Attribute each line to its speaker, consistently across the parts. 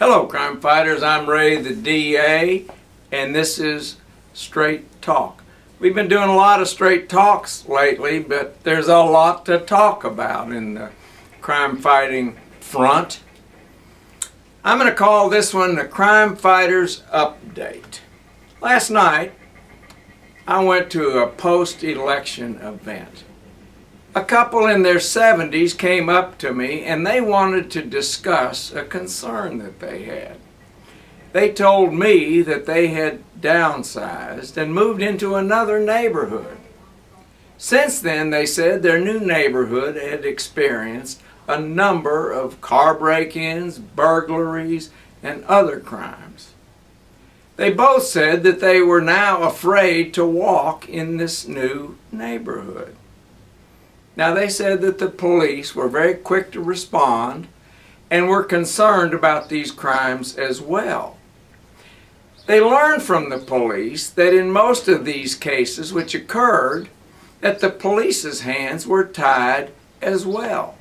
Speaker 1: Hello crime fighters, I'm Ray the DA and this is Straight Talk. We've been doing a lot of straight talks lately, but there's a lot to talk about in the crime fighting front. I'm going to call this one the Crime Fighters Update. Last night I went to a post-election event. A couple in their 70s came up to me and they wanted to discuss a concern that they had. They told me that they had downsized and moved into another neighborhood. Since then, they said their new neighborhood had experienced a number of car break-ins, burglaries, and other crimes. They both said that they were now afraid to walk in this new neighborhood. Now, they said that the police were very quick to respond and were concerned about these crimes as well. They learned from the police that in most of these cases which occurred, that the police's hands were tied as well.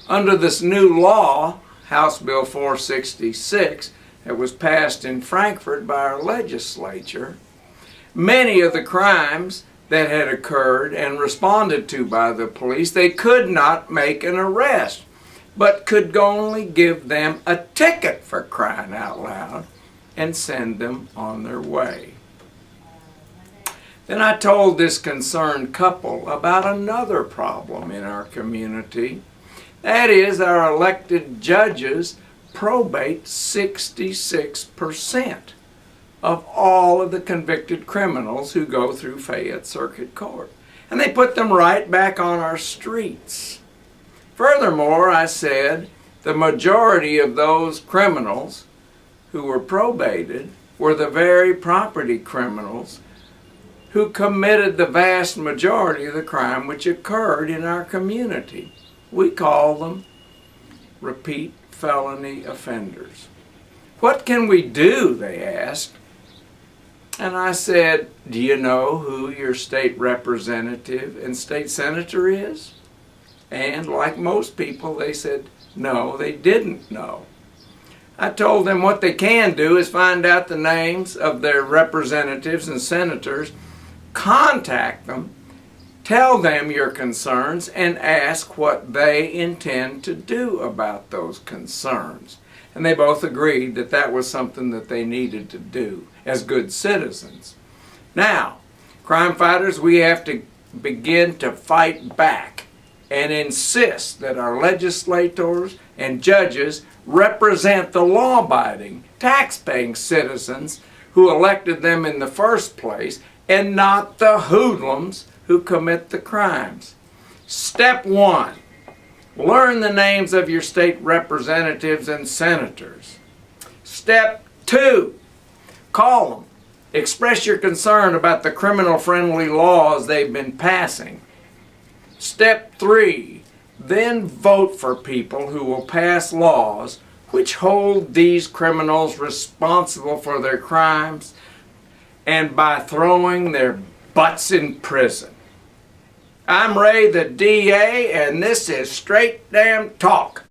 Speaker 1: Under this new law, House Bill 466, that was passed in Frankfurt by our legislature, many of the crimes that had occurred and responded to by the police, they could not make an arrest, but could only give them a ticket, for crying out loud, and send them on their way. Then I told this concerned couple about another problem in our community. That is, our elected judges probate 66% of all of the convicted criminals who go through Fayette Circuit Court. And they put them right back on our streets. Furthermore, I said the majority of those criminals who were probated were the very property criminals who committed the vast majority of the crime which occurred in our community. We call them repeat felony offenders. What can we do, they asked. And I said, do you know who your state representative and state senator is? And like most people, they said, no, they didn't know. I told them what they can do is find out the names of their representatives and senators, contact them, tell them your concerns, and ask what they intend to do about those concerns. And they both agreed that that was something that they needed to do as good citizens. Now, crime fighters, we have to begin to fight back and insist that our legislators and judges represent the law-abiding, tax-paying citizens who elected them in the first place, and not the hoodlums who commit the crimes. Step 1. Learn the names of your state representatives and senators. Step 2. Call them. Express your concern about the criminal-friendly laws they've been passing. Step 3. Then vote for people who will pass laws which hold these criminals responsible for their crimes and by throwing their butts in prison. I'm Ray the DA, and this is Straight Damn Talk.